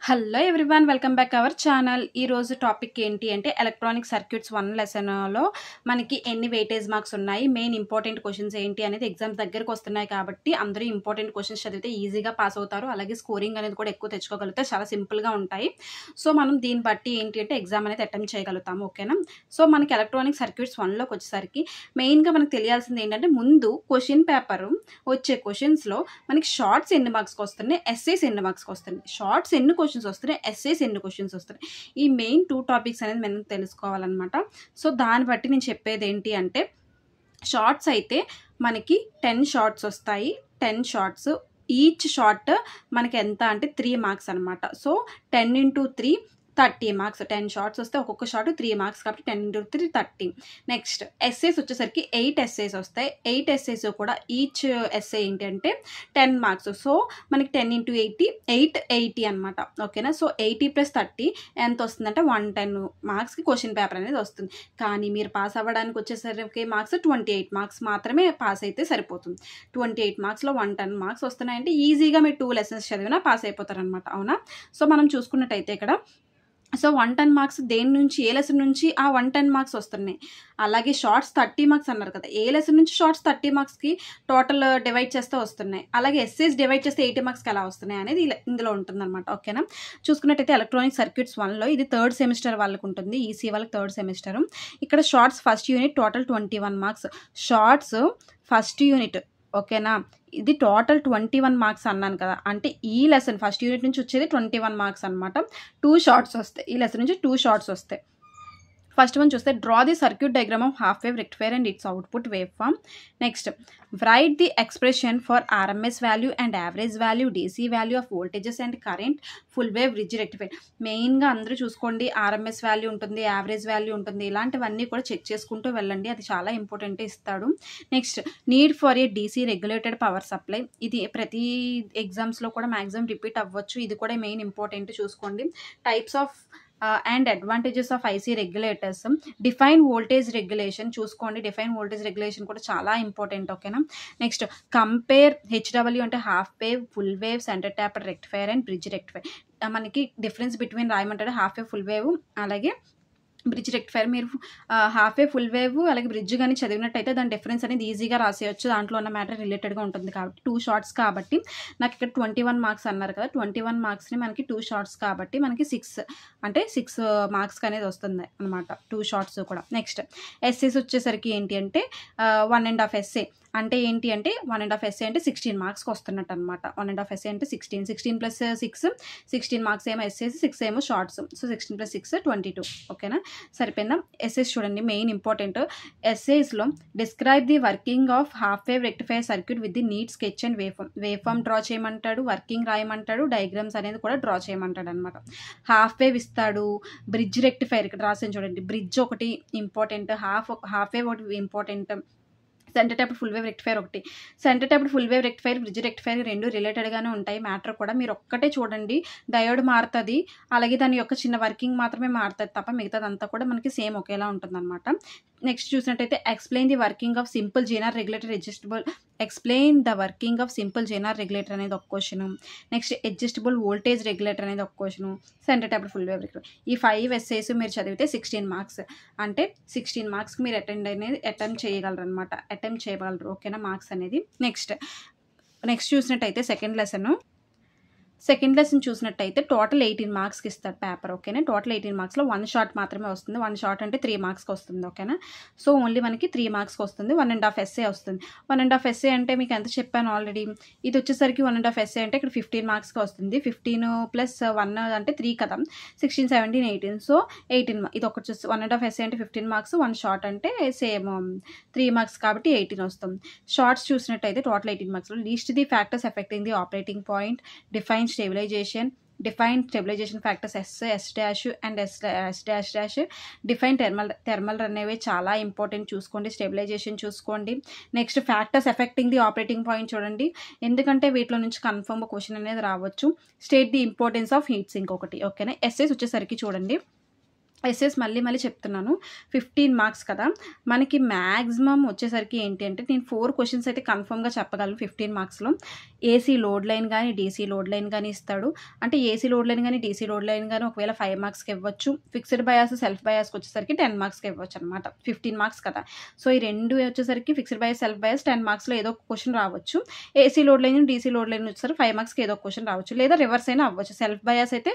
Hello everyone, welcome back our channel. ఈరోజు topic ఏంటి అంటే ఎలక్ట్రానిక్ సర్క్యూట్స్ 1 లెసన్లో మనకి ఎన్ని వెయిటేజ్ మార్క్స్ ఉన్నాయి, మెయిన్ ఇంపార్టెంట్ క్వశ్చన్స్ ఏంటి అనేది ఎగ్జామ్స్ దగ్గరకు వస్తున్నాయి కాబట్టి అందరూ ఇంపార్టెంట్ క్వశ్చన్స్ చదివితే ఈజీగా పాస్ అవుతారు. అలాగే స్కోరింగ్ అనేది కూడా ఎక్కువ తెచ్చుకోగలిగితే చాలా సింపుల్గా ఉంటాయి. సో మనం దీన్ని బట్టి ఏంటి అంటే ఎగ్జామ్ అనేది అటెంప్ట్ చేయగలుగుతాము. ఓకేనా? సో మనకి ఎలక్ట్రానిక్ సర్క్యూట్స్ 1లోకి వచ్చేసరికి మెయిన్గా మనకు తెలియాల్సింది ఏంటంటే ముందు క్వశ్చన్ పేపర్ వచ్చే క్వశ్చన్స్లో మనకి షార్ట్స్ ఎన్ని మార్క్స్కి వస్తున్నాయి, ఎస్ఏస్ ఎన్ని మార్క్స్కి వస్తున్నాయి, షార్ట్స్ ఎన్ని క్వశ్చన్స్ వస్తున్నాయి, ఎస్ఏస్ ఎన్ని క్వశ్చన్స్ వస్తున్నాయి, ఈ మెయిన్ 2 టాపిక్స్ అనేది మనం తెలుసుకోవాలన్నమాట. సో దాన్ని బట్టి నేను చెప్పేది ఏంటి అంటే షార్ట్స్ అయితే మనకి 10 షార్ట్స్ వస్తాయి. 10 షార్ట్స్, ఈచ్ షార్ట్ మనకి ఎంత అంటే 3 మార్క్స్ అనమాట. So 10 × 3 30 marks. 10 షార్ట్స్ వస్తే ఒక్కొక్క షార్ట్ 3 మార్క్స్ కాబట్టి 10 × 3 30. నెక్స్ట్ ఎస్ఏస్ వచ్చేసరికి 8 ఎస్ఏస్ వస్తాయి. 8 ఎస్ఏస్ కూడా ఈచ్ ఎస్ఏ ఏంటంటే 10 మార్క్స్. సో మనకి 10 × 8 880 అనమాట. ఓకేనా? సో 80 + 30 ఎంత వస్తుందంటే 110 మార్క్స్కి క్వశ్చన్ పేపర్ అనేది వస్తుంది. కానీ మీరు పాస్ అవ్వడానికి వచ్చేసరికి మార్క్స్ 28 మార్క్స్ మాత్రమే పాస్ అయితే సరిపోతుంది. 28 మార్క్స్లో 110 మార్క్స్ వస్తున్నాయంటే ఈజీగా మీరు 2 లెసన్స్ చదివినా పాస్ అయిపోతారనమాట. అవునా? సో మనం చూసుకున్నట్టయితే ఇక్కడ సో 110 మార్క్స్ దేని నుంచి, ఏ లెసన్ నుంచి ఆ 110 మార్క్స్ వస్తున్నాయి. అలాగే షార్ట్స్ 30 మార్క్స్ అన్నారు కదా, ఏ లెసన్ నుంచి షార్ట్స్ 30 మార్క్స్కి టోటల్ డివైడ్ చేస్తే వస్తున్నాయి. అలాగే ఎస్ఏస్ డివైడ్ చేస్తే 80 మార్క్స్కి ఎలా వస్తున్నాయి అనేది ఇందులో ఉంటుందన్నమాట. ఓకేనా? చూసుకున్నట్టయితే ఎలక్ట్రానిక్ సర్క్యూట్స్ 1లో ఇది 3rd సెమిస్టర్ వాళ్ళకు ఉంటుంది, ఈసీ వాళ్ళకి 3rd సెమిస్టర్. ఇక్కడ shorts first unit total 21 marks. Shorts first unit, ఓకేనా, ఇది టోటల్ 21 మార్క్స్ అన్నాను కదా, అంటే ఈ లెసన్ ఫస్ట్ యూనిట్ నుంచి వచ్చేది 21 మార్క్స్ అనమాట. 2 షార్ట్స్ వస్తాయి, ఈ లెసన్ నుంచి 2 షార్ట్స్ వస్తాయి. ఫస్ట్ వన్ చూస్తే draw the circuit diagram of half wave rectifier and its output wave form. Next write the expression for RMS value and average value, DC value of voltages and current, full wave bridge rectifier. మెయిన్గా అందరూ చూసుకోండి, RMS value ఉంటుంది, average value ఉంటుంది, ఇలాంటివన్నీ కూడా check చేసుకుంటూ వెళ్ళండి, అది చాలా ఇంపార్టెంట్ ఇస్తాడు. Next need for a DC regulated power supply. ఇది ప్రతి ఎగ్జామ్స్లో కూడా మ్యాక్సిమం రిపీట్ అవ్వచ్చు, ఇది కూడా మెయిన్ ఇంపార్టెంట్ చూసుకోండి. Types of and advantages of IC regulators, define voltage regulation చూసుకోండి, డిఫైన్ వోల్టేజ్ రెగ్యులేషన్ కూడా చాలా ఇంపార్టెంట్. ఓకేనా? నెక్స్ట్ కంపేర్ హెచ్డబ్ల్యూ అంటే half wave, full wave, centre tapped rectifier and bridge rectifier. మనకి డిఫరెన్స్ బిట్వీన్ రాయమంటాడు half wave, full wave, అలాగే bridge rectifier. మీరు half wave, full wave, అలాగే బ్రిడ్జ్ కానీ చదివినట్టయితే దాని డిఫరెన్స్ అనేది ఈజీగా రాసేయచ్చు, దాంట్లో ఉన్న మ్యాటర్ రిలేటెడ్గా ఉంటుంది కాబట్టి. 2 షార్ట్స్ కాబట్టి నాకు ఇక్కడ 21 మార్క్స్ అన్నారు కదా, 21 మార్క్స్ని మనకి 2 షార్ట్స్ కాబట్టి మనకి 6 మార్క్స్ అనేది వస్తుంది అనమాట, 2 షార్ట్స్ కూడా. నెక్స్ట్ ఎస్ఏస్ వచ్చేసరికి ఏంటి అంటే 1.5 ఎస్ఏ అంటే ఏంటి అంటే 1.5 ఎస్ఏ అంటే 16 మార్క్స్కి వస్తున్నట్టు అనమాట. 1.5 ఎస్ఏ అంటే 16 + 6 16 మార్క్స్ ఏమో ఎస్ఏస్, 6 ఏమో షార్ట్స్. సో 16 + 6 22. ఓకేనా? సరిపోయిందా? ఎస్ఏస్ చూడండి, మెయిన్ ఇంపార్టెంట్. ఎస్ఏస్లో describe the working of half wave rectifier circuit with the need sketch and wave form draw చేయమంటాడు, వర్కింగ్ రాయమంటాడు, డయాగ్రామ్స్ అనేది కూడా డ్రా చేయమంటాడు అనమాట. హాఫ్ వేవ్ ఇస్తాడు, బ్రిడ్జ్ రెక్టిఫైర్ ఇక్కడ రాసాను చూడండి, బ్రిడ్జ్ ఒకటి ఇంపార్టెంట్, హాఫ్ వేవ్ ఒకటి important, centre tapped full wave rectifier ఒకటి. Centre tapped full wave rectifier, bridge rectifier రెండు రిలేటెడ్గానే ఉంటాయి. మ్యాటర్ కూడా మీరు ఒక్కటే చూడండి, డయోడ్ మారుతుంది, అలాగే దాని యొక్క చిన్న వర్కింగ్ మాత్రమే మారుతుంది తప్ప మిగతాదంతా కూడా మనకి సేమ్ ఒకేలా ఉంటుంది అనమాట. నెక్స్ట్ చూసినట్టయితే explain the working of simple Zener regulator adjustable, explain the working of simple Zener regulator అనేది ఒక question. Next adjustable voltage regulator అనేది ఒక question. Centre tapped full wave regulator. ఈ 5 ఎస్ఏస్ మీరు చదివితే 16 మార్క్స్, అంటే 16 మార్క్స్కి మీరు అటెంప్ట్ చేయగలరు. ఓకేనా? మార్క్స్ అనేది. నెక్స్ట్ చూసినట్టయితే సెకండ్ లెసన్ చూసినట్టయితే టోటల్ 18 మార్క్స్కి ఇస్తాడు పేపర్. ఓకేనా? టోటల్ 18 మార్క్స్లో 1 షార్ట్ మాత్రమే వస్తుంది. 1 షార్ట్ అంటే 3 మార్క్స్కి వస్తుంది. ఓకేనా? సో ఓన్లీ మనకి 3 మార్క్స్కి వస్తుంది. 1.5 ఎస్ఏ వస్తుంది. 1.5 ఎస్ఏ అంటే మీకు ఎంత చెప్పాను ఆల్రెడీ, ఇది వచ్చేసరికి 1.5 ఎస్ఏ అంటే ఇక్కడ 15 మార్క్స్కి వస్తుంది. 15 + 1 అంటే 3 కదా, 16 17 18. సో 18 ఇది ఒకటి 1.5 ఎస్ఏ అంటే 15 మార్క్స్, 1 షార్ట్ అంటే సేమ్ 3 మార్క్స్ కాబట్టి 18 వస్తుంది. షార్ట్స్ చూసినట్టయితే టోటల్ 18 మార్క్స్లో least the factors affecting the operating point, define stabilisation factors S dash and S dash, define thermal అనేవి చాలా ఇంపార్టెంట్ చూసుకోండి, స్టెబిలైజేషన్ చూసుకోండి. Next factors affecting the operating point చూడండి, ఎందుకంటే వీటిలో నుంచి కన్ఫర్మ్ క్వశ్చన్ అనేది రావచ్చు. State the importance of heat sink ఒకటి. ఓకేనా? ఎస్ఎస్ వచ్చేసరికి చూడండి, ఎస్ఎస్ మళ్ళీ చెప్తున్నాను 15 మార్క్స్ కదా, మనకి మ్యాక్సిమం వచ్చేసరికి ఏంటి అంటే నేను 4 క్వశ్చన్స్ అయితే కన్ఫర్మ్గా చెప్పగలను 15 మార్క్స్లో. ఏసీ లోడ్ లైన్ కానీ డీసీ లోడ్ లైన్ కానీ ఇస్తాడు. అంటే ఏసీ లోడ్ లైన్ కానీ డీసీ లోడ్ లైన్ కానీ ఒకవేళ 5 మార్క్స్కి ఇవ్వచ్చు. ఫిక్స్డ్ బయాస్ సెల్ఫ్ బయాస్కి వచ్చేసరికి 10 మార్క్స్కి ఇవ్వచ్చు అనమాట. 15 మార్క్స్ కదా, సో ఈ రెండు వచ్చేసరికి ఫిక్స్డ్ బయాస్ సెల్ఫ్ బయాస్ 10 మార్క్స్లో ఏదో ఒక క్వశ్చన్ రావచ్చు. AC load line DC load line వచ్చేసరికి 5 మార్క్స్కి ఏదో ఒక క్వశ్చన్ రావచ్చు, లేదా రివర్స్ అయినా అవ్వచ్చు. సెల్ఫ్ బయాస్ అయితే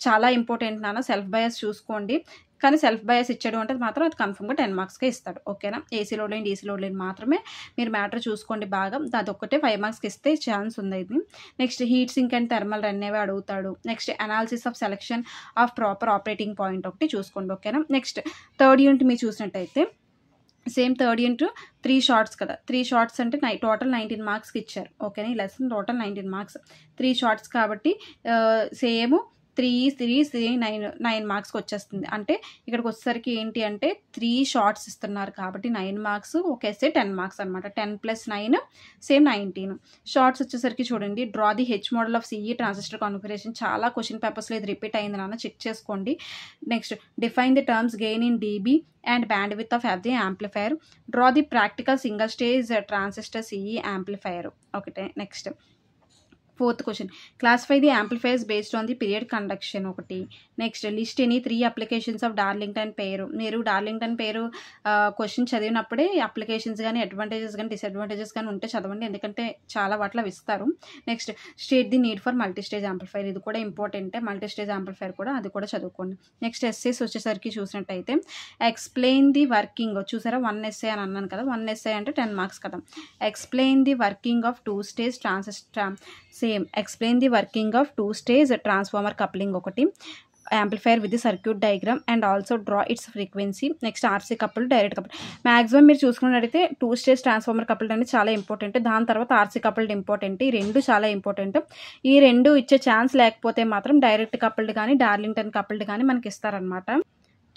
చాలా ఇంపార్టెంట్ నాన్న, సెల్ఫ్ బయాస్ చూసుకోండి. కానీ సెల్ఫ్ బయాస్ ఇచ్చాడు అంటే మాత్రం అది కన్ఫర్మ్గా 10 మార్క్స్కే ఇస్తాడు. ఓకేనా, AC load line DC load line మాత్రమే మీరు మ్యాటర్ చూసుకోండి బాగా. అదొక్కటే 5 మార్క్స్కి ఇస్తే ఛాన్స్ ఉంది ఇది. Next heat sink and thermal runaway అడుగుతాడు. Next analysis of selection of proper operating point ఒకటి చూసుకోండి. ఓకేనా, నెక్స్ట్ థర్డ్ యూనిట్ మీరు చూసినట్టయితే సేమ్ థర్డ్ యూనిట్ 3 షార్ట్స్ కదా, 3 షార్ట్స్ అంటే టోటల్ 19 మార్క్స్కి ఇచ్చారు. ఓకేనా, ఈ లెసన్ టోటల్ 19 మార్క్స్, 3 షార్ట్స్ కాబట్టి సేమ్ 9 మార్క్స్కి వచ్చేస్తుంది. అంటే ఇక్కడికి వచ్చేసరికి ఏంటి అంటే 3 షార్ట్స్ ఇస్తున్నారు కాబట్టి 9 మార్క్స్, ఒక ఎస్సే 10 మార్క్స్ అనమాట. 10 + 9 సేమ్ 19. షార్ట్స్ వచ్చేసరికి చూడండి, draw the H model of CE transistor configuration. చాలా క్వశ్చన్ పేపర్స్లో ఇది రిపీట్ అయింది నాన్న, చెక్ చేసుకోండి. Next define the terms gain in dB and bandwidth of the amplifier. Draw the practical single stage transistor CE amplifier ఒకటే. Next 4th question, classify the amplifiers based on the period conduction ఒకటి. Next list any 3 applications of Darlington pair. మీరు Darlington pair question చదివినప్పుడే applications కానీ advantages కానీ disadvantages కానీ ఉంటే చదవండి, ఎందుకంటే చాలా వాటిలో ఇస్తారు. Next state the need for multistage amplifier, ఇది కూడా ఇంపార్టెంటే. మల్టీస్టేజ్ యాంప్లిఫైర్ కూడా అది కూడా చదువుకోండి. నెక్స్ట్ ఎస్సేస్ వచ్చేసరికి చూసినట్టయితే ఎక్స్ప్లెయిన్ ది వర్కింగ్, చూసారా 1 ఎస్సే అని అన్నాను కదా, 1 ఎస్సే అంటే 10 మార్క్స్ కదా. Explain the working of 2 stage transistor, same explain the working of 2 stage transformer coupling ఒకటి. Amplifier with the circuit diagram and also draw its frequency. Next RC coupled direct coupled. Maximum మీరు చూసుకున్నట్టయితే 2 stage transformer coupled అనేది చాలా important, దాని తర్వాత RC coupled important. ఈ రెండు చాలా ఇంపార్టెంట్. ఈ రెండు ఇచ్చే ఛాన్స్ లేకపోతే మాత్రం డైరెక్ట్ కపుల్డ్ కానీ డార్లింగ్టన్ కపుల్డ్ కానీ మనకి ఇస్తారనమాట.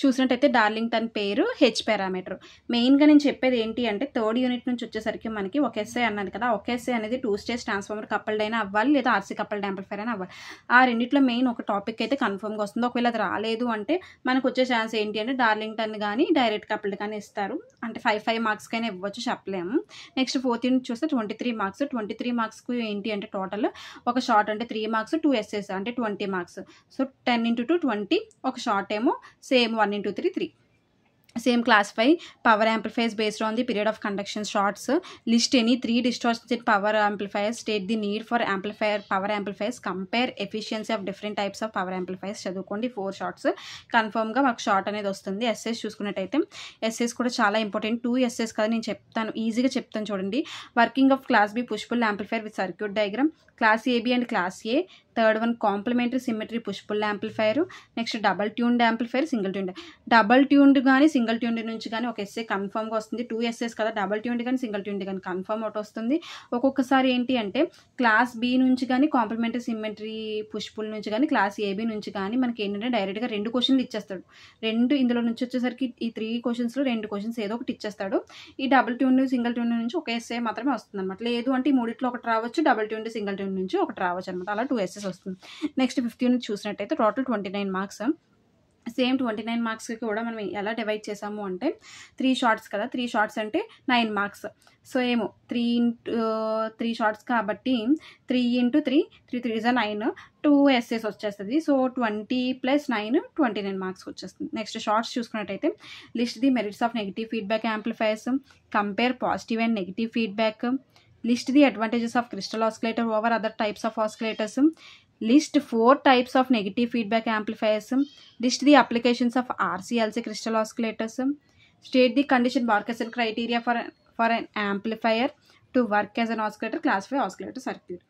చూసినట్టయితే డార్లింగ్టన్ పేరు హెచ్ పారామీటర్. మెయిన్గా నేను చెప్పేది ఏంటి అంటే 3rd యూనిట్ నుంచి వచ్చేసరికి మనకి ఒక ఎస్ఐ అన్నది కదా, ఒక ఎస్ఐ అనేది 2 స్టేజ్ ట్రాన్స్ఫార్మర్ కపుల్డ్ అయినా అవ్వాలి, లేదా ఆర్సీ కపుల్డ్ యాంప్లిఫైర్ అయినా అవ్వాలి. ఆ రెండిట్లో మెయిన్ ఒక టాపిక్ అయితే కన్ఫర్మ్గా వస్తుంది. ఒకవేళ అది రాలేదు అంటే మనకు వచ్చే ఛాన్స్ ఏంటి అంటే డార్లింగ్టన్ కానీ డైరెక్ట్ కపుల్డ్ కానీ ఇస్తారు. అంటే 5 మార్క్స్కైనా ఇవ్వచ్చు, చెప్పలేము. నెక్స్ట్ 4th యూనిట్ చూస్తే 23 మార్క్స్. 23 మార్క్స్కి ఏంటి అంటే టోటల్ ఒక షార్ట్ అంటే 3 మార్క్స్, 2 ఎస్ఎస్ అంటే 20 మార్క్స్. సో 10 × 2 20, ఒక షార్ట్ ఏమో same 1 × 3 3. Same classify power amplifiers based on the period of conduction shorts. List any 3 distorted power amplifiers. State the need for power amplifiers. Compare efficiency of different types of power amplifiers. చదువుకోండి 4 shorts కన్ఫర్మ్గా మాకు short అనేది వస్తుంది. SS చూసుకున్నట్టయితే SS కూడా చాలా important. 2 SS కదా, నేను చెప్తాను, ఈజీగా చెప్తాను చూడండి. Working of class B push pull amplifier with circuit diagram. Class AB and class A. 3rd one complementary symmetry push pull amplifier. Next double tuned amplifier, single tuned. Double tuned కానీ single tuned నుంచి కానీ ఒక essay కన్ఫర్మ్గా వస్తుంది. 2 essays కదా, double tuned కానీ single tuned కానీ confirm ఒకటి వస్తుంది. ఒక్కొక్కసారి ఏంటి అంటే క్లాస్ బి నుంచి కానీ కాంప్లిమెంటరీ సిమెట్రీ పుష్ పుల్ నుంచి కానీ క్లాస్ ఏబి నుంచి కానీ మనకి ఏంటంటే డైరెక్ట్గా 2 క్వశ్చన్లు ఇచ్చేస్తాడు. ఇందులో నుంచి వచ్చేసరికి ఈ 3 క్వశ్చన్స్లో 2 క్వశ్చన్స్ ఏదో ఒకటి ఇచ్చేస్తాడు. ఈ డబల్ ట్యూన్డ్ సింగిల్ ట్యూన్డ్ నుంచి ఒక ఎస్ఏ మాత్రమే వస్తుంది అనమాట. లేదు అంటే ఈ మూడిట్లో ఒకటి రావచ్చు, డబల్ ట్యూన్డ్ సింగిల్ ట్యూన్డ్ నుంచి ఒకటి రావచ్చు అనమాట. అలా 2 ఎస్ఎస్ వస్తుంది. నెక్స్ట్ 5th యూనిట్ చూసినట్టయితే టోటల్ 29 మార్క్స్. సేమ్ 29 మార్క్స్కి కూడా మనం ఎలా డివైడ్ చేసాము అంటే 3 షార్ట్స్ కదా, 3 షార్ట్స్ అంటే 9 మార్క్స్. సో ఏమో 3 షార్ట్స్ కాబట్టి 3 × 3 3 3 is 9, 2 ఎస్ఎస్ వచ్చేస్తుంది. సో 20 + 9 29 మార్క్స్ వచ్చేస్తుంది. నెక్స్ట్ షార్ట్స్ చూసుకున్నట్టయితే list the merits of negative feedback amplifiers. Compare positive and negative feedback. List the advantages of crystal oscillator over other types of oscillators. List 4 types of negative feedback amplifiers. List the applications of RC/LC crystal oscillators. State the condition Barkhausen criteria for an amplifier to work as an oscillator. Classify oscillator circuit.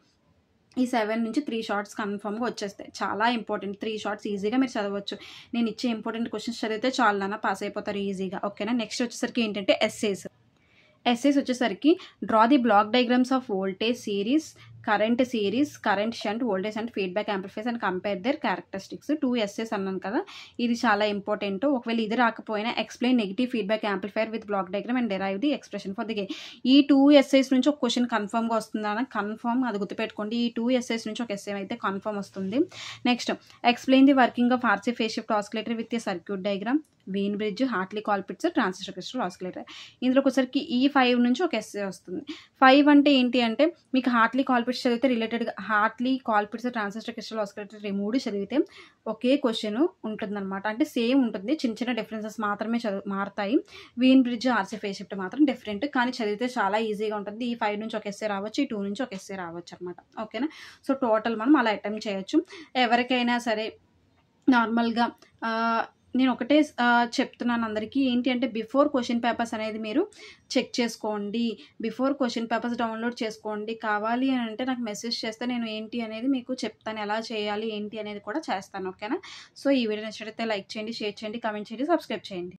ఈ 7 నుంచి 3 shorts కన్ఫర్మ్గా వచ్చేస్తాయి. చాలా important. 3 shorts ఈజీగా మీరు చదవచ్చు. నేను ఇచ్చే ఇంపార్టెంట్ క్వశ్చన్స్ చదివితే చాలా నాన్న పాస్ అయిపోతారు ఈజీగా. ఓకేనా, నెక్స్ట్ వచ్చేసరికి ఏంటంటే ఎస్సేస్ వచ్చేసరికి draw the block diagrams of voltage series current series, current shunt, voltage and feedback amplifiers and compare their characteristics. 2 essays అన్నాను కదా, ఇది చాలా ఇంపార్టెంట్. ఒకవేళ ఇది రాకపోయినా explain negative feedback amplifier with block diagram and derive the expression for the gain. ఈ 2 essays నుంచి ఒక క్వశ్చన్ కన్ఫర్మ్గా వస్తుందా? కన్ఫర్మ్, అది గుర్తుపెట్టుకోండి. ఈ 2 ఎస్సేస్ నుంచి ఒక ఎస్సే అయితే కన్ఫర్మ్ వస్తుంది. Next, explain the working of RC phase shift oscillator with a circuit diagram, Wien bridge, Hartley Colpitts, transistor crystal oscillator. ఇందులోకి వచ్చరికి ఈ 5 నుంచి ఒక ఎస్సే వస్తుంది. 5 అంటే ఏంటి అంటే, మీకు హార్ట్లీ కాల్పిట్స్ చదివితే రిలేటెడ్గా Hartley Colpitts, transistor crystal oscillator ఈ 3 చదివితే ఒకే క్వశ్చన్ ఉంటుందన్నమాట. అంటే సేమ్ ఉంటుంది, చిన్న చిన్న డిఫరెన్సెస్ మాత్రమే మారుతాయి. Wien bridge, RC phase shift మాత్రం డిఫరెంట్, కానీ చదివితే చాలా ఈజీగా ఉంటుంది. ఈ 5 నుంచి ఒక ఎస్సే రావచ్చు, ఈ 2 నుంచి ఒక ఎస్సే రావచ్చు అనమాట. ఓకేనా? సో టోటల్ మనం అలా అటెంప్ట్ చేయొచ్చు. ఎవరికైనా సరే నార్మల్గా నేను ఒకటే చెప్తున్నాను అందరికీ, ఏంటి అంటే బిఫోర్ క్వశ్చన్ పేపర్స్ అనేది మీరు చెక్ చేసుకోండి. బిఫోర్ క్వశ్చన్ పేపర్స్ డౌన్లోడ్ చేసుకోండి. కావాలి అని అంటే నాకు మెసేజ్ చేస్తే నేను ఏంటి అనేది మీకు చెప్తాను, ఎలా చేయాలి ఏంటి అనేది కూడా చేస్తాను. ఓకేనా? సో ఈ వీడియో నచ్చినట్లయితే లైక్ చేయండి, షేర్ చేయండి, కామెంట్ చేయండి, సబ్స్క్రైబ్ చేయండి.